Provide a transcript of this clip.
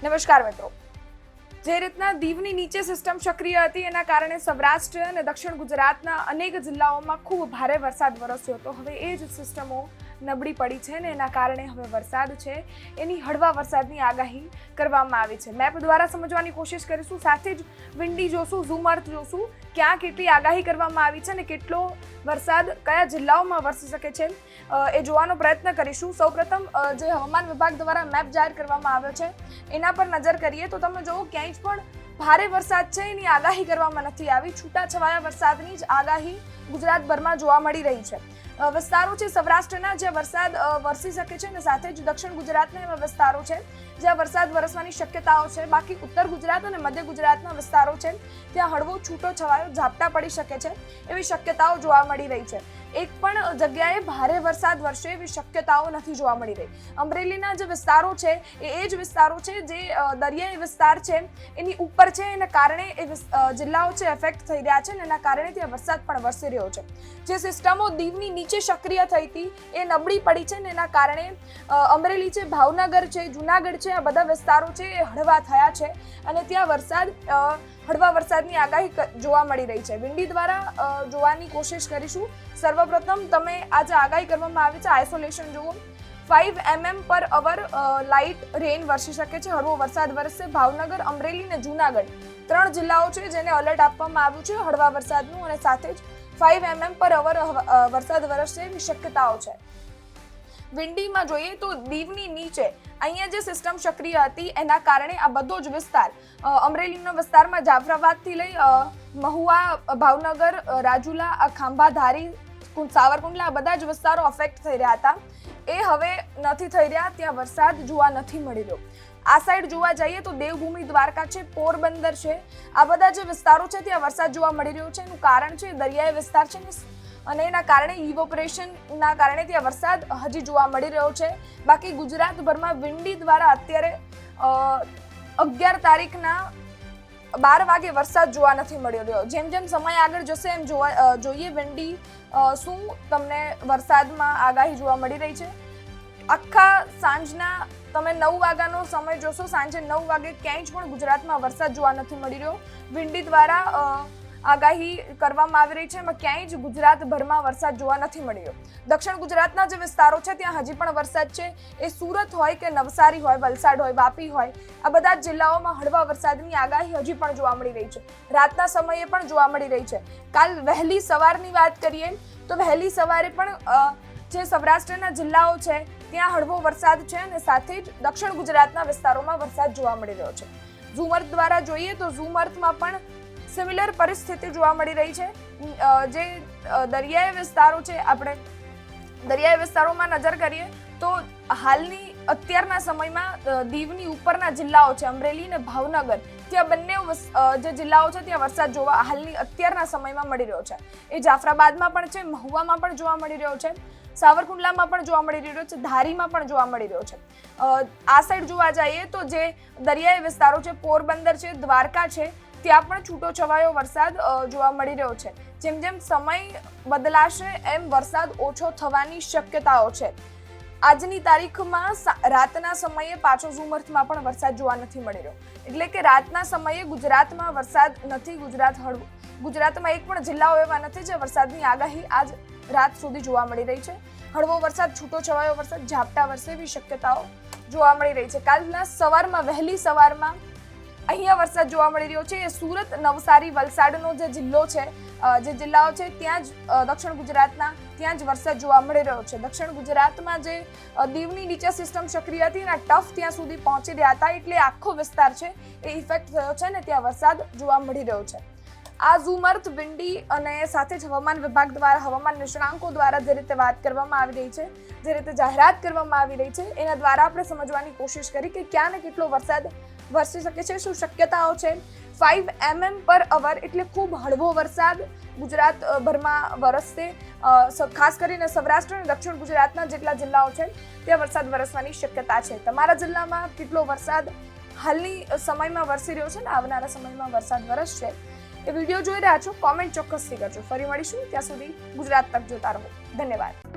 નમસ્કાર મિત્રો। જે રીતના દીવની નીચે સિસ્ટમ સક્રિય હતી એના કારણે સૌરાષ્ટ્ર અને દક્ષિણ ગુજરાતના અનેક જિલ્લાઓમાં ખૂબ ભારે વરસાદ વરસ્યો હતો। હવે એ જ સિસ્ટમો નબળી પડી છે ને એના કારણે હવે વરસાદ છે એની હળવા વરસાદની આગાહી કરવામાં આવી છે। મેપ દ્વારા સમજવાની કોશિશ કરીશું, સાથે જ વિંડી જોશું, ઝૂમ અર્થ જોશું, ક્યાં કેટલી આગાહી કરવામાં આવી છે અને કેટલો વરસાદ કયા જિલ્લાઓમાં વરસી શકે છે એ જોવાનો પ્રયત્ન કરીશું। સૌપ્રથમ જે હવામાન વિભાગ દ્વારા મેપ જાહેર કરવામાં આવ્યો છે એના પર નજર કરીએ તો તમે જુઓ ક્યાંય જ પણ ભારે વરસાદ છે એની આગાહી કરવામાં નથી આવી। છૂટાછવાયા વરસાદની જ આગાહી ગુજરાતભરમાં જોવા મળી રહી છે। વિસ્તારો છે સૌરાષ્ટ્રના જ્યાં વરસાદ વરસી શકે છે અને સાથે જ દક્ષિણ ગુજરાતના એવા વિસ્તારો છે જ્યાં વરસાદ વરસવાની શક્યતાઓ છે। બાકી ઉત્તર ગુજરાત અને મધ્ય ગુજરાતના વિસ્તારો છે ત્યાં હળવો છૂટો છવાયો ઝાપટા પડી શકે છે એવી શક્યતાઓ જોવા મળી રહી છે। એક પણ જગ્યાએ ભારે વરસાદ વરસે એવી શક્યતાઓ નથી જોવા મળી રહી। અમરેલીના જે વિસ્તારો છે એ જ વિસ્તારો છે જે દરિયાઈ વિસ્તાર છે એની ઉપર છે, એના કારણે એ જિલ્લાઓ છે એફેક્ટ થઈ રહ્યા છે અને એના કારણે ત્યાં વરસાદ પણ વરસી રહ્યો છે। જે સિસ્ટમો દીવની નીચે સક્રિય થઈ હતી એ નબળી પડી છે ને એના કારણે અમરેલી છે, ભાવનગર છે, જુનાગઢ છે, આ બધા વિસ્તારો છે એ હળવા થયા છે અને ત્યાં વરસાદ હળવા વરસાદની આગાહી જોવા મળી રહી છે। વિંડી દ્વારા જોવાની કોશિશ કરીશું। સર્વપ્રથમ તમે આજે આગાહી કરવામાં આવી છે આઇસોલેશન જુઓ। 5 mm પર અવર લાઇટ રેન વરસી શકે છે, હળવો વરસાદ વરસશે। ભાવનગર, અમરેલી અને જુનાગઢ 3 જિલ્લાઓ છે જેને એલર્ટ આપવામાં આવ્યું છે હળવા વરસાદનું અને સાથે જ 5 mm પર અવર વરસાદ વરસશે એવી શક્યતાઓ છે। વિંડીમાં જોઈએ તો દીવની નીચે અહીંયા જે સિસ્ટમ સક્રિય હતી એના કારણે આ બધો જ વિસ્તાર અમરેલીનો વિસ્તારમાં જાફરાબાદથી લઈ મહુવા, ભાવનગર, રાજુલા, ખાંભા, ધારી, સાવરકુંડલા બધા જ વિસ્તારો અફેક્ટ થઈ રહ્યા હતા એ હવે નથી થઈ રહ્યા, ત્યાં વરસાદ જોવા નથી મળી રહ્યો। આ સાઈડ જોવા જઈએ તો દેવભૂમિ દ્વારકા છે, પોરબંદર છે, આ બધા જે વિસ્તારો છે ત્યાં વરસાદ જોવા મળી રહ્યો છે। એનું કારણ છે દરિયાઈ વિસ્તાર છે અને એના કારણે ઇવોપરેશનના કારણે ત્યાં વરસાદ હજી જોવા મળી રહ્યો છે। બાકી ગુજરાતભરમાં વિંડી દ્વારા અત્યારે 11 તારીખના 12 વાગે વરસાદ જોવા નથી મળી રહ્યો। જેમ જેમ સમય આગળ જશે એમ જોઈએ વિંડી શું તમને વરસાદમાં આગાહી જોવા મળી રહી છે। આખા સાંજના તમે 9 વાગ્યાનો સમય જોશો, સાંજે 9 વાગે ક્યાંય જ પણ ગુજરાતમાં વરસાદ જોવા નથી મળી રહ્યો। વિંડી દ્વારા આગાહી કરવામાં આવી રહી છે એમાં ક્યાંય જ ગુજરાતભરમાં વરસાદ જોવા નથી મળી રહ્યો। દક્ષિણ ગુજરાતના જે વિસ્તારો છે ત્યાં હજી પણ વરસાદ છે એ સુરત હોય કે નવસારી હોય, વલસાડ હોય, વાપી હોય, આ બધા જ જિલ્લાઓમાં હળવા વરસાદની આગાહી હજી પણ જોવા મળી રહી છે, રાતના સમયે પણ જોવા મળી રહી છે। કાલ વહેલી સવારની વાત કરીએ તો વહેલી સવારે પણ જે સૌરાષ્ટ્રના જિલ્લાઓ છે ત્યાં હળવો વરસાદ છે અને સાથે જ દક્ષિણ ગુજરાતના વિસ્તારોમાં વરસાદ જોવા મળી રહ્યો છે। ઝૂમ અર્થ દ્વારા જોઈએ તો ઝૂમ અર્થમાં પણ સિમિલર પરિસ્થિતિ જોવા મળી રહી છે। જે દરિયાઈ વિસ્તારો છે, આપણે દરિયાઈ વિસ્તારોમાં નજર કરીએ તો હાલની અત્યારના સમયમાં દીવની ઉપરના જિલ્લાઓ છે અમરેલી અને ભાવનગર, ત્યાં બંને જે જિલ્લાઓ છે ત્યાં વરસાદ જોવા હાલની અત્યારના સમયમાં મળી રહ્યો છે। એ જાફરાબાદમાં પણ છે, મહુવામાં પણ જોવા મળી રહ્યો છે, સાવરકુંડલામાં પણ જોવા મળી રહ્યો છે, ધારીમાં પણ જોવા મળી રહ્યો છે। આ સાઈડ જોવા જઈએ તો જે દરિયાઈ વિસ્તારો છે, પોરબંદર છે, દ્વારકા છે, ત્યાં પણ છૂટો છવાયો વરસાદ જોવા મળી રહ્યો છે। જેમ જેમ સમય બદલાશે એમ વરસાદ ઓછો થવાની શક્યતાઓ છે। આજની તારીખમાં રાતના સમયે પાછો ઝૂમ અર્થમાં પણ વરસાદ જોવા નથી મળી રહ્યો, એટલે કે રાતના સમયે ગુજરાતમાં વરસાદ નથી। ગુજરાતમાં એક પણ જિલ્લાઓ એવા નથી જે વરસાદની આગાહી આજ રાત સુધી જોવા મળી રહી છે। હળવો વરસાદ, છૂટો છવાયો વરસાદ, ઝાપટા વરસે એવી શક્યતાઓ જોવા મળી રહી છે। કાલના સવારમાં, વહેલી સવારમાં અહીંયા વરસાદ જોવા મળી રહ્યો છે એ સુરત, નવસારી, વલસાડનો જે જિલ્લો છે, જે જિલ્લાઓ છે ત્યાં જ દક્ષિણ ગુજરાતના ત્યાં જ વરસાદ જોવા મળી રહ્યો છે। દક્ષિણ ગુજરાતમાં જે દીવની નીચે સિસ્ટમ સક્રિય હતી એના ટફ ત્યાં સુધી પહોંચી રહ્યા હતા એટલે આખો વિસ્તાર છે એ ઇફેક્ટ થયો છે ને ત્યાં વરસાદ જોવા મળી રહ્યો છે। આ ઝૂમ અર્થ, વિંડી અને સાથે જ હવામાન વિભાગ દ્વારા, હવામાન નિષ્ણાંકો દ્વારા જે રીતે વાત કરવામાં આવી રહી છે, જે રીતે જાહેરાત કરવામાં આવી રહી છે એના દ્વારા આપણે સમજવાની કોશિશ કરી કે ક્યાં ને કેટલો વરસાદ વરસી શકે છે, શું શક્યતાઓ છે। 5 mm પર અવર એટલે ખૂબ હળવો વરસાદ ગુજરાતભરમાં વરસશે। ખાસ કરીને સૌરાષ્ટ્ર અને દક્ષિણ ગુજરાતના જેટલા જિલ્લાઓ છે ત્યાં વરસાદ વરસવાની શક્યતા છે। તમારા જિલ્લામાં કેટલો વરસાદ હાલની સમયમાં વરસી રહ્યો છે ને આવનારા સમયમાં વરસાદ વરસશે એ વિડીયો જોઈ રહ્યા છો, કોમેન્ટ ચોક્કસથી કરજો। ફરી મળીશું, ત્યાં સુધી ગુજરાત તક જોતા રહો। ધન્યવાદ।